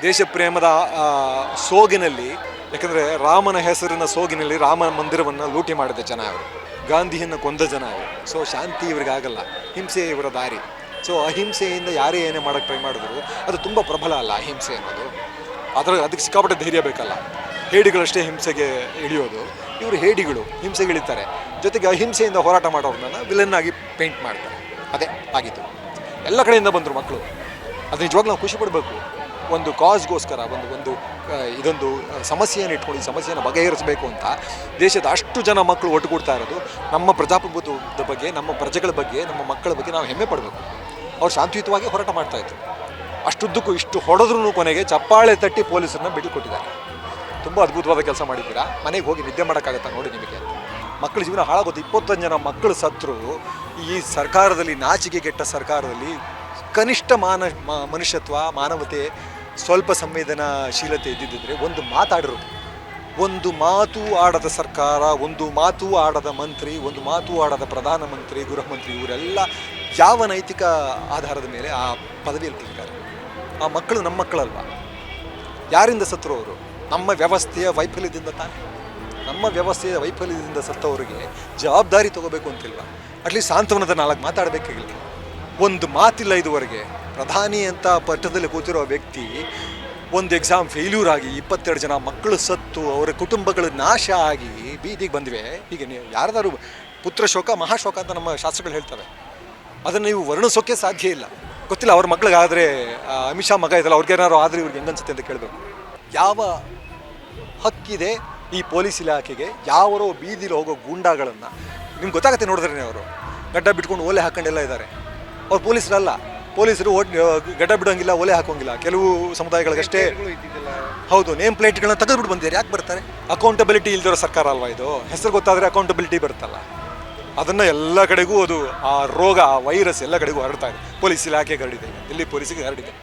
ದೇಶ ಪ್ರೇಮದ ಸೋಗಿನಲ್ಲಿ, ಯಾಕಂದರೆ ರಾಮನ ಹೆಸರಿನ ಸೋಗಿನಲ್ಲಿ ರಾಮ ಮಂದಿರವನ್ನು ಲೂಟಿ ಮಾಡಿದ ಜನ ಅವರು, ಗಾಂಧಿಯನ್ನು ಕೊಂದ ಜನ ಅವರು. ಸೊ ಶಾಂತಿ ಇವರಿಗಾಗಲ್ಲ, ಹಿಂಸೆ ಇವರ ದಾರಿ. ಸೊ ಅಹಿಂಸೆಯಿಂದ ಯಾರೇ ಏನೇ ಮಾಡೋಕ್ಕೆ ಟ್ರೈ ಮಾಡಿದ್ರು ಅದು ತುಂಬ ಪ್ರಬಲ ಅಲ್ಲ ಅಹಿಂಸೆ ಅನ್ನೋದು. ಅದಕ್ಕೆ ಸಿಕ್ಕಾಪಟ್ಟೆ ಧೈರ್ಯ ಬೇಕಲ್ಲ. ಹೇಡಿಗಳಷ್ಟೇ ಹಿಂಸೆಗೆ ಇಳಿಯೋದು, ಇವರು ಹೇಡಿಗಳು ಹಿಂಸೆಗೆ ಇಳಿತಾರೆ. ಜೊತೆಗೆ ಅಹಿಂಸೆಯಿಂದ ಹೋರಾಟ ಮಾಡೋರನ್ನ ವಿಲನ್ ಆಗಿ ಪೇಂಟ್ ಮಾಡ್ತಾರೆ. ಅದೇ ಆಗಿತ್ತು. ಎಲ್ಲ ಕಡೆಯಿಂದ ಬಂದರು ಮಕ್ಕಳು. ಅದು ನಿಜವಾಗ್ಲೂ ನಾವು ಖುಷಿ ಪಡಬೇಕು. ಒಂದು ಕಾಸ್ಗೋಸ್ಕರ ಇದೊಂದು ಸಮಸ್ಯೆಯನ್ನು ಇಟ್ಕೊಂಡು ಈ ಸಮಸ್ಯೆಯನ್ನು ಬಗೆಹರಿಸಬೇಕು ಅಂತ ದೇಶದ ಅಷ್ಟು ಜನ ಮಕ್ಕಳು ಒಟ್ಟುಗೂಡ್ತಾ ಇರೋದು ನಮ್ಮ ಪ್ರಜಾಪ್ರಭುತ್ವದ ಬಗ್ಗೆ, ನಮ್ಮ ಪ್ರಜೆಗಳ ಬಗ್ಗೆ, ನಮ್ಮ ಮಕ್ಕಳ ಬಗ್ಗೆ ನಾವು ಹೆಮ್ಮೆ ಪಡಬೇಕು. ಅವ್ರು ಶಾಂತಿಯುತವಾಗಿ ಹೋರಾಟ ಮಾಡ್ತಾಯಿದ್ರು. ಅಷ್ಟುದ್ದಕ್ಕೂ ಇಷ್ಟು ಹೊಡೆದ್ರೂ ಕೊನೆಗೆ ಚಪ್ಪಾಳೆ ತಟ್ಟಿ ಪೊಲೀಸರನ್ನ ಬಿಟ್ಟುಕೊಟ್ಟಿದ್ದಾರೆ. ತುಂಬ ಅದ್ಭುತವಾದ ಕೆಲಸ ಮಾಡಿದ್ದೀರಾ. ಮನೆಗೆ ಹೋಗಿ ನಿದ್ದೆ ಮಾಡೋಕ್ಕಾಗತ್ತಾ ನೋಡಿ ನಿಮಗೆ. ಮಕ್ಕಳ ಜೀವನ ಹಾಳಾಗೋದು. 25 ಜನ ಮಕ್ಕಳು ಸತ್ರು. ಈ ಸರ್ಕಾರದಲ್ಲಿ, ನಾಚಿಕೆಗೆಟ್ಟ ಸರ್ಕಾರದಲ್ಲಿ ಕನಿಷ್ಠ ಮನುಷ್ಯತ್ವ, ಮಾನವತೆ, ಸ್ವಲ್ಪ ಸಂವೇದನಾಶೀಲತೆ ಇದ್ದಿದ್ದರೆ ಒಂದು ಮಾತಾಡಿರೋದು. ಒಂದು ಮಾತು ಆಡದ ಸರ್ಕಾರ, ಒಂದು ಮಾತು ಆಡದ ಮಂತ್ರಿ, ಒಂದು ಮಾತು ಆಡದ ಪ್ರಧಾನಮಂತ್ರಿ, ಗೃಹ ಮಂತ್ರಿ, ಇವರೆಲ್ಲ ಯಾವ ನೈತಿಕ ಆಧಾರದ ಮೇಲೆ ಆ ಪದವಿಯಲ್ಲಿ ಕೂತಿದ್ದಾರೆ? ಆ ಮಕ್ಕಳು ನಮ್ಮ ಮಕ್ಕಳಲ್ವ? ಯಾರಿಂದ ಸತ್ತರು ಅವರು? ನಮ್ಮ ವ್ಯವಸ್ಥೆಯ ವೈಫಲ್ಯದಿಂದ ತಾನೇ. ನಮ್ಮ ವ್ಯವಸ್ಥೆಯ ವೈಫಲ್ಯದಿಂದ ಸತ್ತವರಿಗೆ ಜವಾಬ್ದಾರಿ ತಗೋಬೇಕು ಅಂತಿಲ್ವ? ಅಟ್ಲೀಸ್ಟ್ ಸಾಂತ್ವನದ 4 ಮಾತಾಡಬೇಕಾಗಿಲ್ಲ. ಒಂದು ಮಾತಿಲ್ಲ ಇದುವರೆಗೆ. ಪ್ರಧಾನಿ ಅಂತ ಪಟ್ಟದಲ್ಲಿ ಕೂತಿರೋ ವ್ಯಕ್ತಿ ಒಂದು ಎಕ್ಸಾಮ್ ಫೇಲ್ಯೂರ್ ಆಗಿ 22 ಜನ ಮಕ್ಕಳು ಸತ್ತು, ಅವರ ಕುಟುಂಬಗಳು ನಾಶ ಆಗಿ ಬೀದಿಗೆ ಬಂದಿವೆ. ಹೀಗೆ ಯಾರ್ದಾರು ಪುತ್ರ ಶೋಕ ಮಹಾಶೋಕ ಅಂತ ನಮ್ಮ ಶಾಸ್ತ್ರಗಳು ಹೇಳ್ತವೆ. ಅದನ್ನು ನೀವು ವರ್ಣಿಸೋಕ್ಕೆ ಸಾಧ್ಯ ಇಲ್ಲ. ಗೊತ್ತಿಲ್ಲ ಅವ್ರ ಮಕ್ಳಿಗಾದರೆ, ಅಮಿತ್ ಶಾ ಮಗ ಇದಲ್ಲ, ಅವ್ರಿಗೇನಾದ್ರು ಆದರೆ ಇವ್ರಿಗೆ ಹೆಂಗನ್ಸುತ್ತೆ ಅಂತ ಕೇಳಬೇಕು. ಯಾವ ಹಕ್ಕಿದೆ ಈ ಪೊಲೀಸ್ ಇಲಾಖೆಗೆ ಯಾವರೋ ಬೀದಿಲಿ ಹೋಗೋ ಗೂಂಡಾಗಳನ್ನು? ನಿಮ್ಗೆ ಗೊತ್ತಾಗತ್ತೆ ನೋಡಿದ್ರೆ. ಅವರು ಗಡ್ಡ ಬಿಟ್ಕೊಂಡು ಓಲೆ ಹಾಕೊಂಡೆಲ್ಲ ಇದ್ದಾರೆ. ಅವ್ರು ಪೊಲೀಸರಲ್ಲ. ಪೊಲೀಸರು ಗಡ್ಡ ಬಿಡೋಂಗಿಲ್ಲ, ಓಲೆ ಹಾಕೋಂಗಿಲ್ಲ. ಕೆಲವು ಸಮುದಾಯಗಳಿಗಷ್ಟೇ. ಹೌದು, ನೇಮ್ ಪ್ಲೇಟ್ಗಳನ್ನ ತೆಗೆದುಬಿಟ್ಟು ಬಂದಿದ್ದಾರೆ. ಯಾಕೆ ಬರ್ತಾರೆ? ಅಕೌಂಟಬಿಲಿಟಿ ಇಲ್ದಿರೋ ಸರ್ಕಾರ ಅಲ್ವಾ ಇದು? ಹೆಸರು ಗೊತ್ತಾದರೆ ಅಕೌಂಟಬಿಲಿಟಿ ಬರುತ್ತಲ್ಲ. ಅದನ್ನು ಎಲ್ಲ ಕಡೆಗೂ ಅದು ಆ ರೋಗ, ಆ ವೈರಸ್ ಎಲ್ಲ ಕಡೆಗೂ ಹರಡ್ತಾ ಇದೆ. ಪೊಲೀಸ್ ಇಲಾಖೆಗೆ ಹರಡಿದೆ, ದಿಲ್ಲಿ ಪೊಲೀಸಿಗೆ ಹರಡಿದೆ.